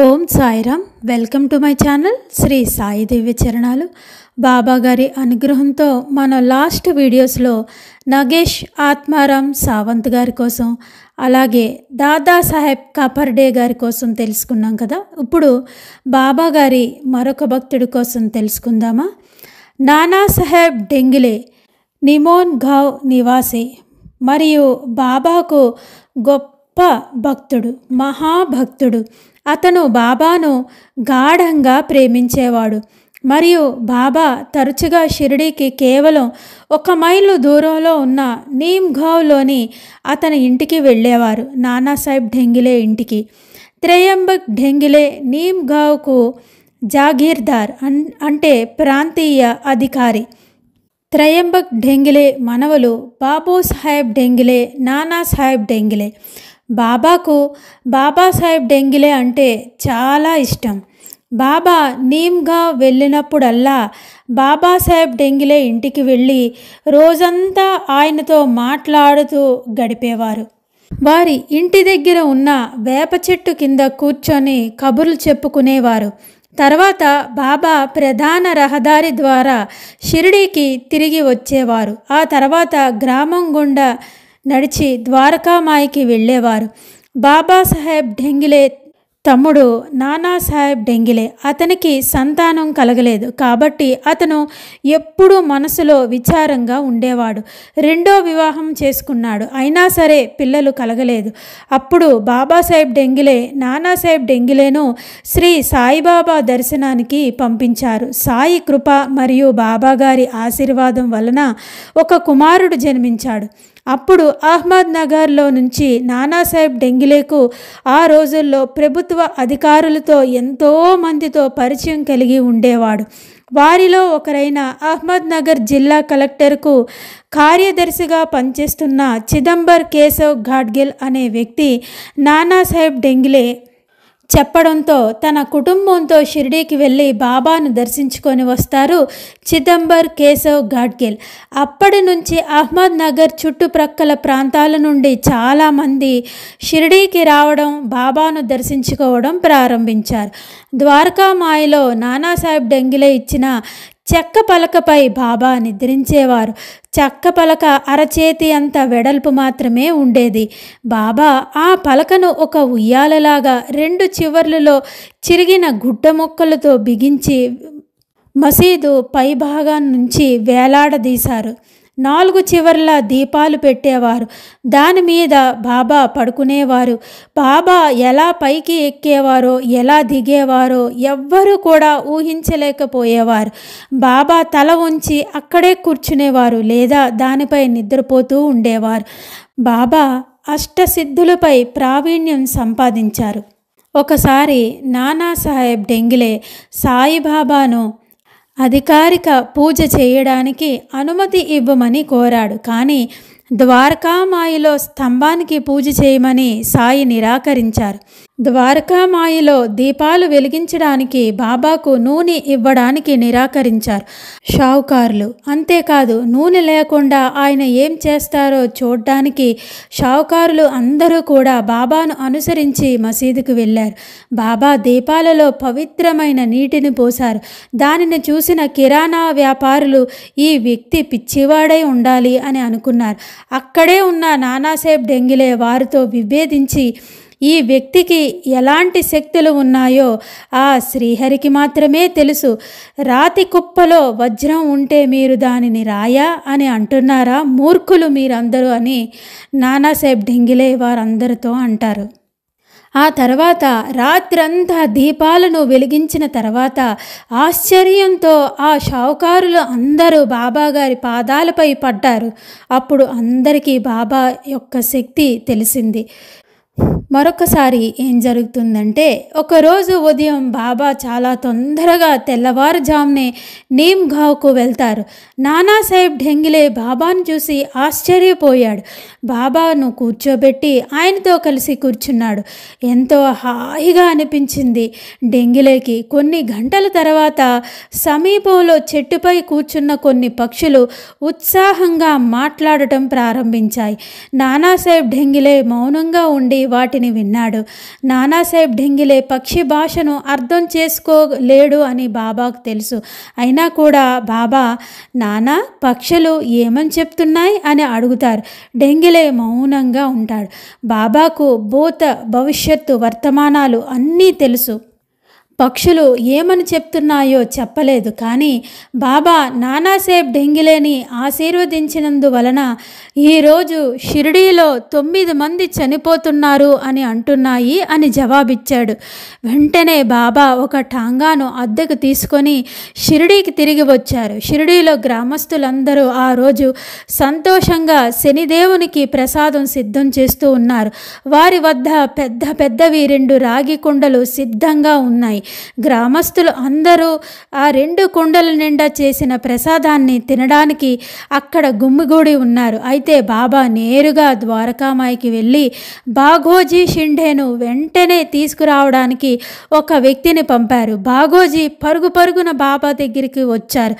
Om Sairam. Welcome to my channel Shri Sai Divya Charanalu. Baba గారి అనుగ్రహంతో మన లాస్ట్ వీడియోస్లో నగేష్ ఆత్మారాం సావంత్ గారి కోసం, అలాగే దాదాసాహెబ్ కాపర్డే గారి కోసం తెలుసుకున్నాం కదా. ఇప్పుడు బాబా గారి మరొక భక్తుడి కోసం తెలుసుకుందామా. నానాసాహెబ్ డెంగిలే నిమోన్ గావ్ నివాసి మరియు బాబాకు గొప్ప భక్తుడు, మహాభక్తుడు. అతను బాబాను గాఢంగా ప్రేమించేవాడు మరియు బాబా తరచుగా షిరిడీకి కేవలం 1 మైలు దూరంలో ఉన్న నీమ్గావ్లోని అతని ఇంటికి వెళ్ళేవారు. నానాసాహెబ్ డెంగిలే ఇంటికి. త్రయంబక్ డెంగిలే నీమ్గావ్కు జాగీర్దార్ అంటే ప్రాంతీయ అధికారి. త్రయంబక్ డెంగిలే మనవలు బాబూసాహెబ్ డెంగిలే, నానాసాహెబ్ డెంగిలే. బాబాకు బాబాసాహెబ్ డెంగిలే అంటే చాలా ఇష్టం. బాబా నీమ్గావ్ వెళ్ళినప్పుడల్లా బాబాసాహెబ్ డెంగిలే ఇంటికి వెళ్ళి రోజంతా ఆయనతో మాట్లాడుతూ గడిపేవారు. వారి ఇంటి దగ్గర ఉన్న వేప చెట్టు కింద కూర్చొని కబుర్లు చెప్పుకునేవారు. తర్వాత బాబా ప్రధాన రహదారి ద్వారా షిరిడీకి తిరిగి వచ్చేవారు. ఆ తర్వాత గ్రామం గుండా నడిచి ద్వారకామాయికి వెళ్ళేవారు. బాబాసాహెబ్ డెంగిలే తమ్ముడు నానాసాహెబ్ డెంగిలే, అతనికి సంతానం కలగలేదు కాబట్టి అతను ఎప్పుడూ మనసులో విచారంగా ఉండేవాడు. 2వ వివాహం చేసుకున్నాడు, అయినా సరే పిల్లలు కలగలేదు. అప్పుడు బాబాసాహెబ్ డెంగిలే నానాసాహెబ్ డెంగిలేను శ్రీ సాయిబాబా దర్శనానికి పంపించారు. సాయి కృప మరియు బాబాగారి ఆశీర్వాదం వలన ఒక కుమారుడు జన్మించాడు. అప్పుడు అహ్మద్ నగర్లో నుంచి నానాసాహెబ్ డెంగిలేకు ఆ రోజుల్లో ప్రభుత్వ అధికారులతో ఎంతో మందితో పరిచయం కలిగి ఉండేవాడు. వారిలో ఒకరైన అహ్మద్ నగర్ జిల్లా కలెక్టర్కు కార్యదర్శిగా పనిచేస్తున్న చిదంబర్ కేశవ్ ఘాడ్గిల్ అనే వ్యక్తి నానాసాహెబ్ డెంగిలే చెప్పడంతో తన కుటుంబంతో షిరిడీకి వెళ్ళి బాబాను దర్శించుకొని వస్తారు చిదంబర్ కేశవ్ ఘాడ్గిల్. అప్పటి నుంచి అహ్మద్ నగర్ చుట్టుప్రక్కల ప్రాంతాల నుండి చాలామంది షిరిడీకి రావడం, బాబాను దర్శించుకోవడం ప్రారంభించారు. ద్వారకామాయిలో నానాసాహెబ్ డెంగిలే ఇచ్చిన చెక్క పలకపై బాబా నిద్రించేవారు. చెక్క పలక అరచేతి అంత వెడల్పు మాత్రమే ఉండేది. బాబా ఆ పలకను ఒక ఉయ్యాలలాగా 2 చివర్లలో చిరిగిన గుడ్డ ముక్కలతో బిగించి మసీదు పైభాగం నుంచి వేలాడదీశారు. 4 చివర్ల దీపాలు పెట్టేవారు. దాని మీద బాబా పడుకునేవారు. బాబా ఎలా పైకి ఎక్కేవారో, ఎలా దిగేవారో ఎవ్వరూ కూడా ఊహించలేకపోయేవారు. బాబా తల ఉంచి అక్కడే కూర్చునేవారు లేదా దానిపై నిద్రపోతూ ఉండేవారు. బాబా అష్టసిద్ధులపై ప్రావీణ్యం సంపాదించారు. ఒకసారి నానాసాహెబ్ డెంగిలే సాయిబాబాను అధికారిక పూజ చేయడానికి అనుమతి ఇవ్వమని కోరాడు. కానీ ద్వారకామాయిలో స్తంభానికి పూజ చేయమని సాయి నిరాకరించారు. ద్వారకామాయిలో దీపాలు వెలిగించడానికి బాబాకు నూనె ఇవ్వడానికి నిరాకరించారు షావుకారులు. అంతేకాదు నూనె లేకుండా ఆయన ఏం చేస్తారో చూడ్డానికి షావుకారులు అందరూ కూడా బాబాను అనుసరించి మసీదుకు వెళ్ళారు. బాబా దీపాలలో పవిత్రమైన నీటిని పోశారు. దానిని చూసిన కిరాణా వ్యాపారులు ఈ వ్యక్తి పిచ్చివాడై ఉండాలి అని అనుకున్నారు. అక్కడే ఉన్న నానాసాహెబ్ డెంగిలే వారితో విభేదించి ఈ వ్యక్తికి ఎలాంటి శక్తులు ఉన్నాయో ఆ శ్రీహరికి మాత్రమే తెలుసు. రాతి కుప్పలో వజ్రం ఉంటే మీరు దానిని రాయా అని అంటున్నారా, మూర్ఖులు మీరందరూ అని నానాసాహెబ్ డెంగిలే వారందరితో అంటారు. ఆ తర్వాత రాత్రంతా దీపాలను వెలిగించిన తర్వాత ఆశ్చర్యంతో ఆ షావుకారులు అందరూ బాబాగారి పాదాలపై పడ్డారు. అప్పుడు అందరికీ బాబా యొక్క శక్తి తెలిసింది. మరొకసారి ఏం జరుగుతుందంటే, ఒకరోజు ఉదయం బాబా చాలా తొందరగా తెల్లవారుజామునే నీమ్గావ్కు వెళ్తారు. నానాసాహెబ్ డెంగిలే బాబాను చూసి ఆశ్చర్యపోయాడు. బాబాను కూర్చోబెట్టి ఆయనతో కలిసి కూర్చున్నాడు. ఎంతో హాయిగా అనిపించింది డెంగిలేకి. కొన్ని గంటల తర్వాత సమీపంలో చెట్టుపై కూర్చున్న కొన్ని పక్షులు ఉత్సాహంగా మాట్లాడటం ప్రారంభించాయి. నానాసాహెబ్ డెంగిలే మౌనంగా ఉండి వాటిని విన్నాడు. నానాసాహెబ్ ఢింగిలే పక్షి భాషను అర్థం చేసుకోలేడు అని బాబాకు తెలుసు. అయినా కూడా బాబా, నానా పక్షులు ఏమని చెప్తున్నాయి అని అడుగుతారు. ఢింగిలే మౌనంగా ఉంటాడు. బాబాకు భూత, భవిష్యత్తు, వర్తమానాలు అన్నీ తెలుసు. పక్షులు ఏమని చెప్తున్నాయో చెప్పలేదు. కానీ బాబా నానాసాహెబ్ ఢింగిలేని ఆశీర్వదించినందువలన ఈరోజు షిరిడీలో 9 మంది చనిపోతున్నారు అని అంటున్నాయి అని జవాబిచ్చాడు. వెంటనే బాబా ఒక టాంగాను అద్దెకు తీసుకొని షిరిడీకి తిరిగి వచ్చారు. షిరిడీలో గ్రామస్తులందరూ ఆ రోజు సంతోషంగా శనిదేవునికి ప్రసాదం సిద్ధం చేస్తూ ఉన్నారు. వారి వద్ద పెద్ద పెద్దవి 2 రాగి కుండలు సిద్ధంగా ఉన్నాయి. గ్రామస్తులు అందరూ ఆ 2 కుండల నిండా చేసిన ప్రసాదాన్ని తినడానికి అక్కడ గుమ్మిగూడి ఉన్నారు. అయితే బాబా నేరుగా ద్వారకామాయికి వెళ్ళి బాఘోజీ షిండేను వెంటనే తీసుకురావడానికి ఒక వ్యక్తిని పంపారు. బాఘోజీ పరుగు పరుగున బాబా దగ్గరికి వచ్చారు.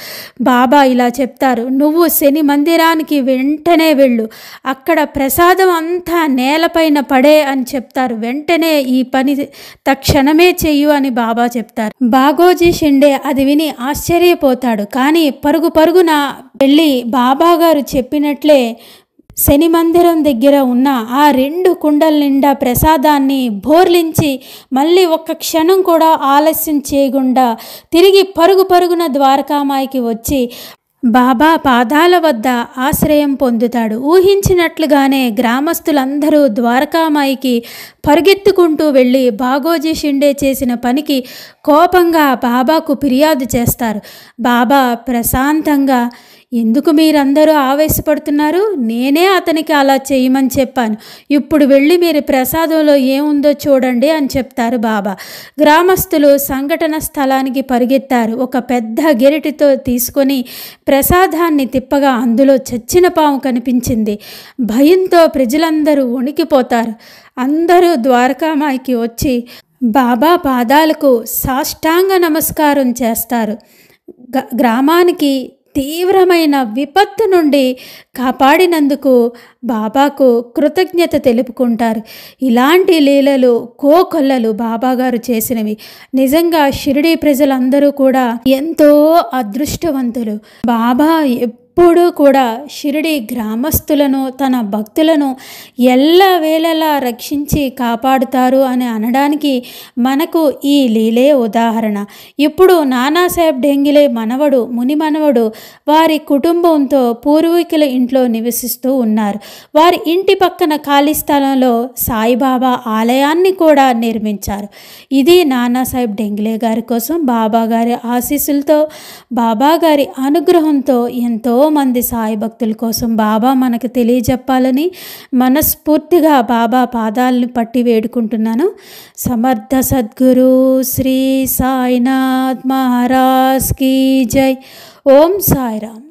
బాబా ఇలా చెప్తారు, నువ్వు శని మందిరానికి వెంటనే వెళ్ళు, అక్కడ ప్రసాదం అంతా నేలపైన పడే అని చెప్తారు. వెంటనే ఈ పని తక్షణమే చెయ్యు అని బాబా చెప్తారు. బాఘోజీ షిండే అది విని ఆశ్చర్యపోతాడు. కానీ పరుగు పరుగున వెళ్ళి బాబా గారు చెప్పినట్లే శని మందిరం దగ్గర ఉన్న ఆ 2 కుండల నిండా ప్రసాదాన్ని బోర్లించి మళ్ళీ ఒక్క క్షణం కూడా ఆలస్యం చేయకుండా తిరిగి పరుగు పరుగున ద్వారకామాయికి వచ్చి బాబా పాదాల వద్ద ఆశ్రయం పొందుతాడు. ఊహించినట్లుగానే గ్రామస్తులందరూ ద్వారకామాయికి పరిగెత్తుకుంటూ వెళ్ళి బాఘోజీ షిండే చేసిన పనికి కోపంగా బాబాకు ఫిర్యాదు చేస్తారు. బాబా ప్రశాంతంగా, ఎందుకు మీరందరూ ఆవేశపడుతున్నారు? నేనే అతనికి అలా చేయమని చెప్పాను. ఇప్పుడు వెళ్ళి మీరు ప్రసాదంలో ఏముందో చూడండి అని చెప్తారు బాబా. గ్రామస్తులు సంఘటన స్థలానికి పరిగెత్తారు. ఒక పెద్ద గెరిటితో తీసుకొని ప్రసాదాన్ని తిప్పగా అందులో చచ్చిన పాము కనిపించింది. భయంతో ప్రజలందరూ వణికిపోతారు. అందరూ ద్వారకామాయికి వచ్చి బాబా పాదాలకు సాష్టాంగ నమస్కారం చేస్తారు. గ్రామానికి తీవ్రమైన విపత్తు నుండి కాపాడినందుకు బాబాకు కృతజ్ఞత తెలుపుకుంటారు. ఇలాంటి లీలలు కోకొల్లలు బాబాగారు చేసినవి. నిజంగా షిరిడీ ప్రజలందరూ కూడా ఎంతో అదృష్టవంతులు. బాబా ఎప్పుడూ కూడా షిరిడీ గ్రామస్తులను, తన భక్తులను ఎల్లవేళలా రక్షించి కాపాడుతారు అని అనడానికి మనకు ఈ లీలే ఉదాహరణ. ఇప్పుడు నానాసాహెబ్ ఢింగిలే మనవడు, ముని మనవడు వారి కుటుంబంతో పూర్వీకుల ఇంట్లో నివసిస్తూ ఉన్నారు. వారి ఇంటి పక్కన ఖాళీ స్థలంలో సాయిబాబా ఆలయాన్ని కూడా నిర్మించారు. ఇది నానాసాహెబ్ ఢింగిలే గారి కోసం బాబా గారి ఆశీస్సులతో, బాబా గారి అనుగ్రహంతో ఎంతో మంది సాయి భక్తుల కోసం బాబా మనకు తెలియజెప్పాలని మనస్ఫూర్తిగా బాబా పాదాలను పట్టి వేడుకుంటున్నాను. సమర్థ సద్గురు శ్రీ సాయినాథ్ మహారాజ్ కీ జై. ఓం సాయిరామ్.